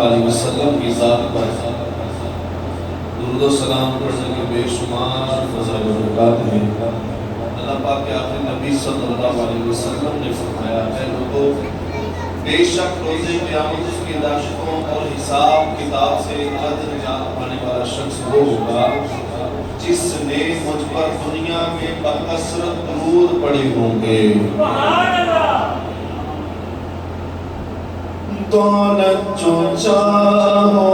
علیہ وسلم کی ذات پر درود و سلام پڑھنے کے بے شمار فضائل و برکات ہیں۔ اللہ پاک کے آخری نبی صلی اللہ علیہ وسلم نے فرمایا ہے لوگوں، بے شک روز قیامت اس کی داشتوں اور حساب کتاب سے قد نجات پانے والا شخص وہ ہوگا جس نے مجھ پر دنیا میں بکثرت درود پڑے ہوں گے۔ دولت جو چاہو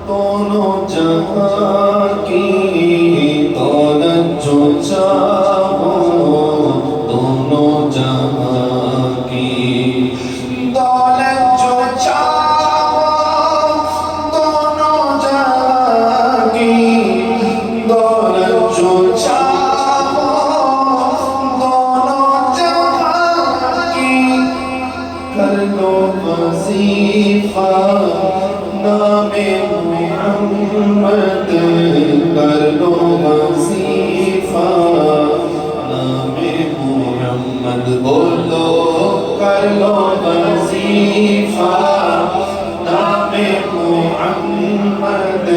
دونوں جہاں کی، دولت جو چاہو دونوں جہاں کی، دولت جو چاہو دونوں جہاں کی، دولت جو چاہو دونوں جہاں کی، کر لو وظیفہ نام محمد، کر لو وظیفہ نام محمد، بولو کر لو وظیفہ نام محمد،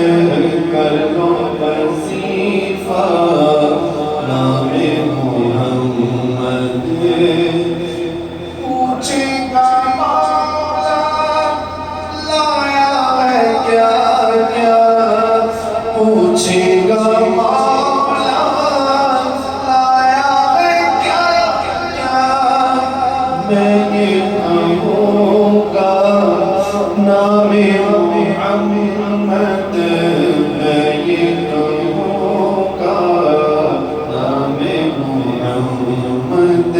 کر لو وظیفہ نام محمد۔ پوچھے گا مولا لایا ہے کیا کیا، پوچھے گا مولا لایا ہے کیا کیا، میں یہ کہوں گا نام محمد، میں یہ کہوں گا نام محمد،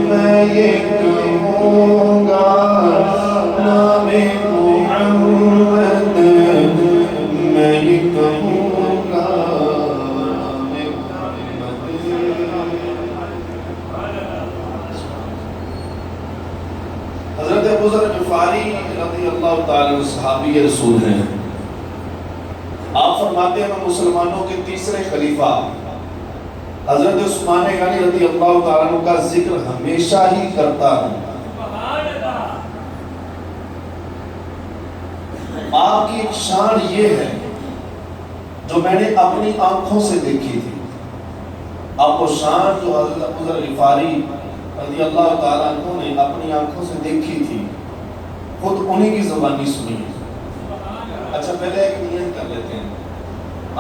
میں یہ کہوں گا نام محمد، میں یہ کہوں گا نام محمد۔ حضرت ابو ذر غفاری رضی اللہ تعالی عنہ صحابی رسول ہیں۔ آپ فرماتے ہیں میں مسلمانوں کے تیسرے خلیفہ حضرت عثمان غنی رضی اللہ تعالیٰ عنہ کا ذکر ہمیشہ ہی کرتا ہوں۔ آپ کی ایک شان یہ ہے جو میں نے اپنی آنکھوں سے دیکھی تھی۔ آپ کو شان جو حضرت ابو ذر غفاری رضی اللہ تعالیٰ عنہ نے اپنی آنکھوں سے دیکھی تھی، خود انہی کی زبانی سنی ہے۔ اچھا پہلے ایک نیت کر لیتے ہیں،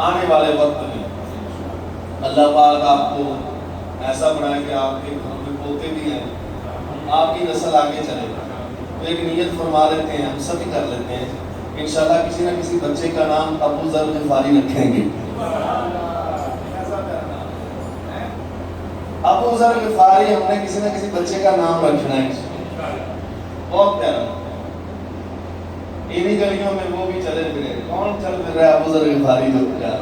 آنے والے وقت میں اللہ پاک آپ کو ایسا بنائے کہ آپ کے گھر میں پوتے بھی ہیں، آپ کی نسل آگے چلے، تو ایک نیت فرما لیتے ہیں، ہم سبھی کر لیتے ہیں، انشاءاللہ کسی نہ کسی بچے کا نام ابو ذر غفاری رکھیں گے۔ ابو ذر غفاری ہم نے کسی نہ کسی بچے کا نام رکھنا ہے، بہت پیارا۔ انہی گلیوں میں وہ بھی چلے پھرے، کون چل پھر رہا ہے ابو ذر غفاری جو کیا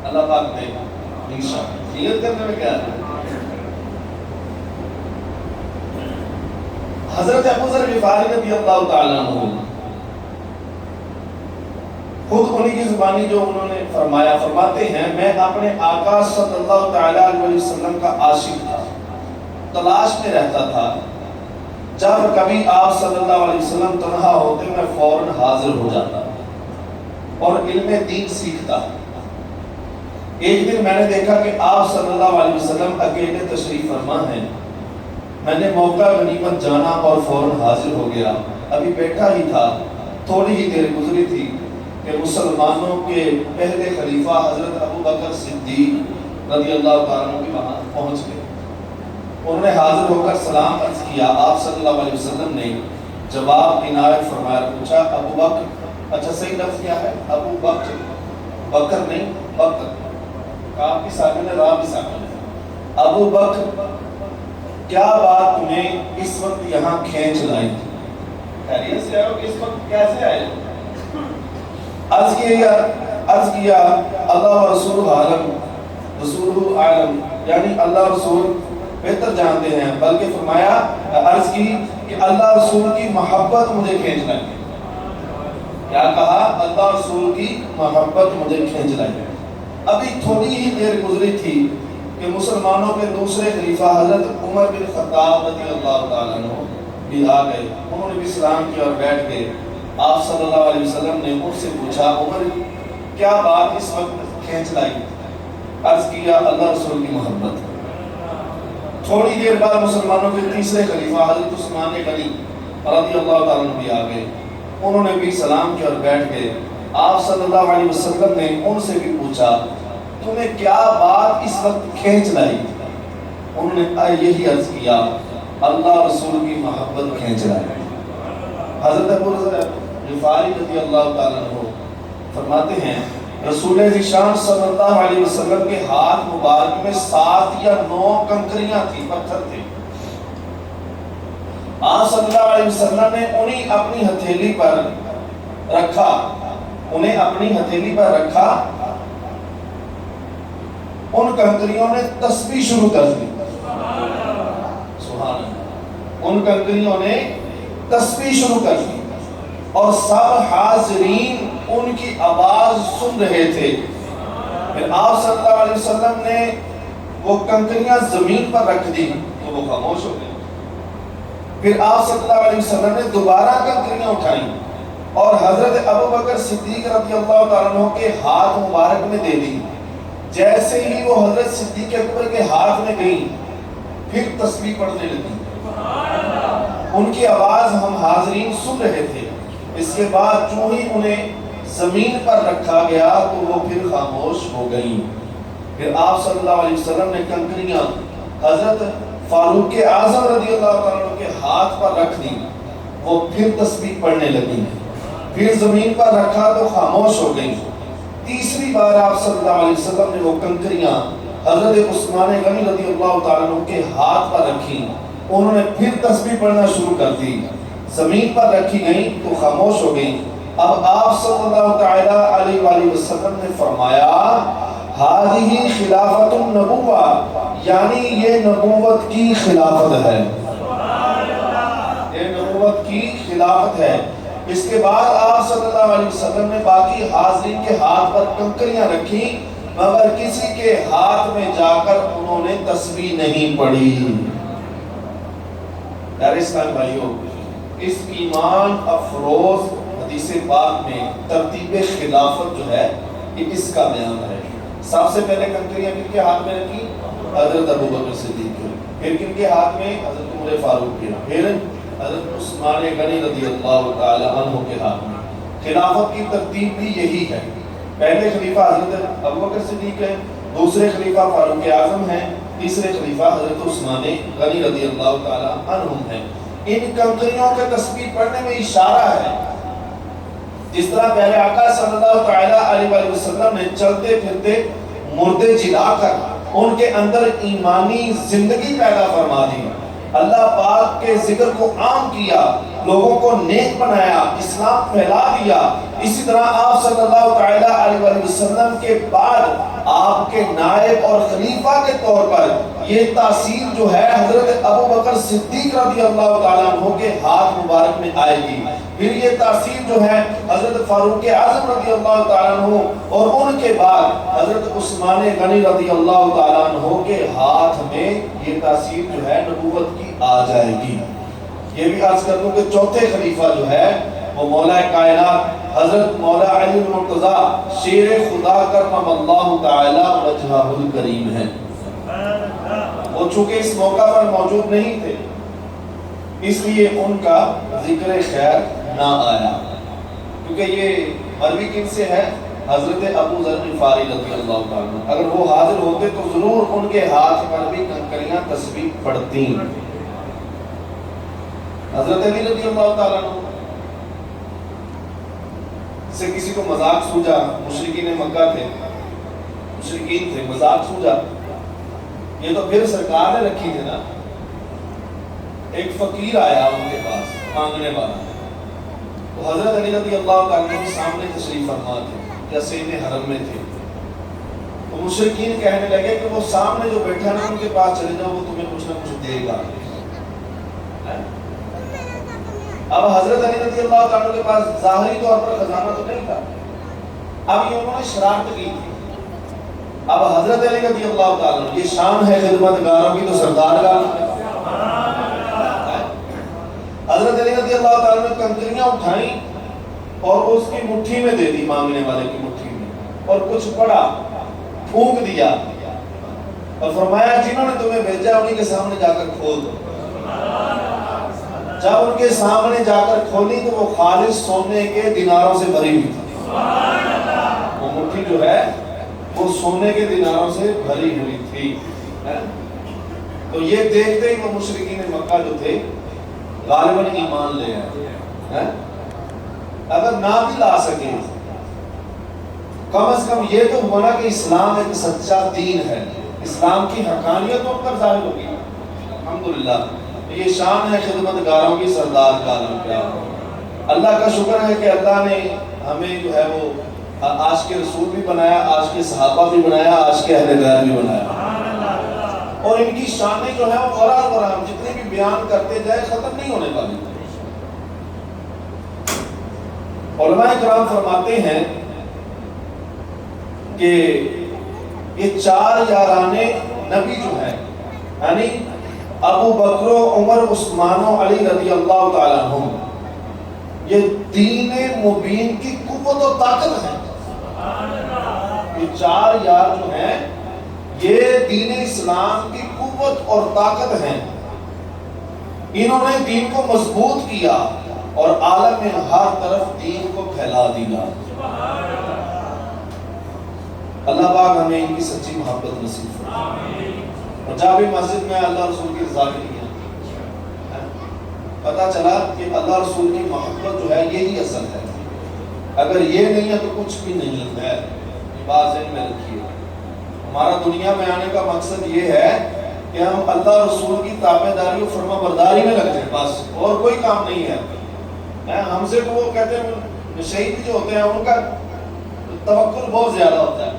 اللہ پاک دے انشاءاللہ۔ نیت کرنے میں کیا ہے؟ حضرت ابو ذر غفاری رضی اللہ تعالیٰ عنہ خود انہی کی زبانی جو انہوں نے فرمایا، فرماتے ہیں میں اپنے آقا صلی اللہ تعالیٰ علیہ وسلم کا عاشق تھا، تلاش میں رہتا تھا، جب کبھی آپ صلی اللہ علیہ وسلم تنہا ہوتے میں فوراً حاضر ہو جاتا اور علم دین سیکھتا۔ ایک دن میں نے دیکھا کہ آپ صلی اللہ علیہ وسلم اکیلے تشریف فرما ہیں، میں نے موقع غنیمت جانا اور فوراً حاضر ہو گیا۔ ابھی بیٹھا ہی تھا، تھوڑی ہی دیر گزری تھی کہ مسلمانوں کے پہلے خلیفہ حضرت ابو بکر صدیق رضی اللہ تعالیٰ عنہ بھی وہاں پہنچ گئے۔ انہوں نے حاضر ہو کر سلام عرض کیا، آپ صلی اللہ علیہ وسلم نے جواب عنایت فرمایا، پوچھا ابو بکر، اچھا صحیح لفظ کیا ہے؟ ابو بکر، بکر نہیں بکر، کاف بھی ساکن ہے، را بھی ساکن ہے۔ ابو بکر کیا بات تمہیں اس وقت یہاں کھینچ لائی؟ خیریت سے آئے ہو کہ اس وقت کیسے آئے؟ عرض کیا اللہ و رسول عالم، رسول عالم، یعنی اللہ رسول بہتر جانتے ہیں، بلکہ فرمایا عرض کی کہ اللہ رسول کی محبت مجھے کھینچ لائی۔ کیا کہا؟ اللہ رسول کی محبت مجھے کھینچ لائی۔ ابھی تھوڑی ہی دیر گزری تھی کہ مسلمانوں کے دوسرے خلیفہ حضرت عمر بن خطاب رضی اللہ تعالیٰ عنہ بھی آ گئے، انہوں نے بھی سلام کیا اور بیٹھ گئے۔ آپ صلی اللہ علیہ وسلم نے ان سے پوچھا عمر کیا بات اس وقت کھینچ لائی؟ عرض کیا اللہ رسول کی محبت۔ تھوڑی دیر بعد مسلمانوں کے تیسرے خلیفہ حضرت عثمان غنی رضی اللہ تعالیٰ عنہ بھی آ گئے، انہوں نے بھی سلام کیا اور بیٹھ گئے۔ آپ صلی اللہ علیہ وسلم نے ان سے بھی پوچھا تمہیں کیا بات اس وقت کھینچ لائی؟ انہوں نے یہی عرض کیا اللہ رسول کی محبت کھینچ لائی۔ حضرت ابو ذر غفاری رضی اللہ تعالیٰ عنہ فرماتے ہیں رسول ذیشان صلی اللہ علیہ وسلم کے ہاتھ مبارک میں 7 یا 9 کنکریاں تھی، پتھر تھے۔ آپ صلی اللہ علیہ وسلم نے انہیں اپنی ہتھیلی پر رکھا، انہیں اپنی ہتھیلی پر رکھا، ان کنکریوں نے تسبیح شروع کر دی، سبحان اللہ، ان کنکریوں نے تسبیح شروع کر دی اور سب حاضرین ان کی آواز سن رہے تھے۔ پھر آپ صلی اللہ علیہ وسلم نے وہ کنکریاں زمین پر رکھ دی تو وہ خاموش ہو گئی۔ پھر آپ صلی اللہ علیہ وسلم نے دوبارہ کنکریاں اٹھائیں اور حضرت ابو بکر صدیق رضی اللہ تعالیٰ عنہ کے ہاتھ مبارک میں دے دی۔ جیسے ہی وہ حضرت صدیق اکبر کے ہاتھ میں گئیں پھر تسبیح پڑھنے لگی، ان کی آواز ہم حاضرین سن رہے تھے۔ اس کے بعد جو ہی انہیں زمین پر رکھا گیا تو وہ پھر خاموش ہو گئیں۔ پھر آپ صلی اللہ علیہ وسلم نے کنکریاں حضرت فاروق اعظم رضی اللہ تعالیٰ عنہ کے ہاتھ پر رکھ دی، وہ پھر تسبیح پڑھنے لگی، پھر زمین پر رکھا تو خاموش ہو گئی۔ تیسری بار آپ صلی اللہ علیہ وسلم نے وہ کنکریاں حضرت عثمان غنی رضی اللہ تعالیٰ عنہ کے ہاتھ پر رکھی، انہوں نے پھر تسبیح پڑھنا شروع کر دی، زمین پر رکھی گئیں تو خاموش ہو گئیں۔ اب آپ صلی اللہ تعالیٰ علیہ وآلہ وسلم نے فرمایا ہذہ خلافت النبوہ، یعنی یہ نبوت کی خلافت ہے، یہ نبوت کی خلافت ہے۔ اس کے بعد آپ صلی اللہ علیہ وسلم نے باقی حاضرین کے ہاتھ پر کنکریاں رکھی مگر کسی کے ہاتھ میں جا کر انہوں نے تسبیح نہیں پڑھی۔ پیارے اسلام بھائیوں، اس ایمان افروز حدیث پاک میں ترتیب خلافت جو ہے یہ اس کا بیان ہے۔ سب سے پہلے کنکریاں کن کے ہاتھ میں رکھی؟ حضرت ابو بکر صدیق کے، پھر کن کے ہاتھ میں؟ حضرت عمر فاروق کے، پھر حضرت عثمان غنی رضی اللہ تعالی عنہ کے ہاتھ میں۔ خلافت کی ترتیب بھی یہی ہے، پہلے خلیفہ حضرت ابو بکر صدیق ہے، دوسرے خلیفہ فاروق اعظم ہیں، تیسرے خلیفہ حضرت عثمان غنی رضی اللہ تعالی عنہ ہیں۔ ان کنکریوں کے تسبیح پڑھنے میں اشارہ ہے، جس طرح پہلے آقا صلی اللہ تعالی علیہ وآلہ وسلم نے چلتے پھرتے مردے جلا کر ان کے اندر ایمانی زندگی پیدا فرما دی، اللہ پاک کے ذکر کو عام کیا، لوگوں کو نیک بنایا، اسلام پھیلا دیا۔ اسی طرح آپ صلی اللہ تعالی علیہ وآلہ وسلم کے بعد آپ کے نائب اور خلیفہ کے طور پر یہ تاثیر جو ہے حضرت ابو بکر صدیق رضی اللہ تعالیٰ عنہ کے ہاتھ مبارک میں آئے گی، پھر یہ تاثیر جو ہے حضرت فاروق اعظم رضی اللہ تعالیٰ عنہ اور ان کے بعد حضرت عثمان غنی رضی اللہ تعالیٰ عنہ کے ہاتھ میں یہ تاثیر جو ہے نبوت کی آ جائے گی۔ یہ بھی عرض کر دوں کہ چوتھے خلیفہ جو ہے وہ مولا کائنات حضرت مولا علی المرتضیٰ شیر خدا کرم اللہ تعالی وجہہ الکریم ہے۔ وہ چونکہ اس موقع پر موجود نہیں تھے اس لیے ان کا ذکر خیر نہ آیا، کیونکہ یہ مروی کن سے ہے؟ حضرت ابو ذر غفاری رضی اللہ تعالیٰ عنہ۔ اگر وہ حاضر ہوتے تو ضرور ان کے ہاتھ پر بھی کنکریاں تسبیح پڑھتی۔ حضرت علی رضی اللہ تعالیٰ عنہ سے کسی کو مذاق سوجا، مشرکین مکہ تھے، مشرکین تھے، مذاق سوجا، یہ تو پھر سرکار نے رکھی تھی نا۔ ایک فقیر آیا ان کے پاس مانگنے والا، تو حضرت علی رضی اللہ تعالیٰ عنہ سامنے تشریف فرما تھے یا سید حرم میں تھے، تو مشرکین کہنے لگے کہ وہ سامنے جو بیٹھا نا ان کے پاس چلے جاؤ، وہ تمہیں کچھ نہ کچھ دے گا۔ اب حضرت علی رضی اللہ تعالیٰ عنہ کے پاس ظاہری طور پر خزانہ تو نہیں تھا، اب یہ انہوں نے شرارت کی تھی۔ اب حضرت علی رضی اللہ تعالیٰ عنہ، یہ شان ہے خدمت گاروں کی تو سردار گاروں ہے۔ حضرت علی رضی اللہ تعالیٰ نے کنکریاں اٹھائیں اور اس کی مٹھی میں دے دی، مانگنے والے کی مٹھی میں، اور کچھ پڑا، پھونک دیا اور فرمایا جنہوں نے تمہیں بھیجا انہیں کے سامنے جا کر کھول دو۔ جب ان کے سامنے جا کر کھولی تو وہ خالص سونے کے دیناروں سے بھری ہوئی تھی۔ وہ مٹھی جو ہے وہ سونے کے دیناروں سے بھری ہوئی تھی۔ تو یہ دیکھتے ہی وہ مشرکین مکہ جو تھے غالباً ایمان لے آئے۔ اگر نہ بھی لا سکے کم از کم یہ تو ہوا نا کہ اسلام ایک سچا دین ہے، اسلام کی حقانیت ان پر ظاہر ہوگی۔ الحمدللہ یہ شان ہے خدمت گاروں کی سردار کا عالم کیا ہو۔ اللہ کا شکر ہے کہ اللہ نے ہمیں جو ہے وہ آج کے رسول بھی بنایا، آج کے صحابہ بھی بنایا، آج کے اہل بیت بھی بنایا، اور ان کی شانیں جو ہیں وہ اور ہم جتنے بھی بیان کرتے جائے ختم نہیں ہونے والی۔ علماء کرام فرماتے ہیں کہ یہ چار یارانے نبی جو ہیں، یعنی ابو بکر و عمر عثمان و علی رضی اللہ تعالیٰ عنہم، یہ دین مبین کی قوت و طاقت ہے۔ یہ چار یار جو ہیں یہ دین اسلام کی قوت اور طاقت ہیں۔ انہوں نے دین کو مضبوط کیا اور عالم میں ہر طرف دین کو پھیلا دیا۔ اللہ پاک ہمیں ان کی سچی محبت نصیب فرمائے۔ اور جب بھی مسجد میں اللہ رسول کی رضا کے لیے پتہ چلا کہ اللہ رسول کی محبت جو ہے یہی اصل ہے، اگر یہ نہیں ہے تو کچھ بھی نہیں ہے۔ بات ذہن میں رکھیے، ہمارا دنیا میں آنے کا مقصد یہ ہے کہ ہم اللہ رسول کی تابعداری و فرما برداری میں لگ جائیں، بس اور کوئی کام نہیں ہے۔ ہم سے وہ کہتے ہیں شہید جو ہوتے ہیں ان کا توکل بہت زیادہ ہوتا ہے،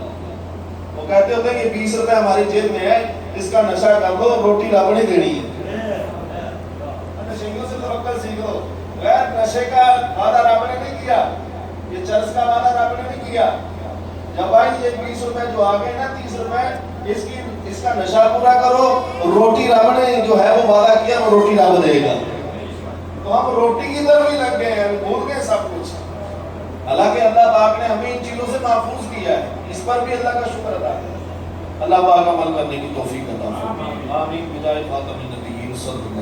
وہ کہتے ہوتے ہیں کہ 20 روپے ہماری جیب میں ہے، اس کا نشہ کر دو، روٹی رابڑی دینی ہے۔ نشیوں سے توکل سیکھو، غیر نشے کا وعدہ رابڑی نہیں کیا، یہ چرس کا وعدہ رابڑی نہیں کیا۔ جب آئی یہ 20 روپے جو آگئے نا 30 روپے اس کا نشہ پورا کرو، روٹی رب نے جو ہے وہ وعدہ کیا وہ روٹی رب دے گا۔ تو ہم روٹی کی طرف ہی لگ گئے ہیں، بھول گئے سب کچھ۔ حالانکہ اللہ پاک نے ہمیں ان چیزوں سے محفوظ کیا ہے، اس پر بھی اللہ کا شکر ادا ہے۔ اللہ پاک عمل کرنے کی توفیق عطا فرمائے۔ آمین۔ بدائی خاتم النبیین صلی اللہ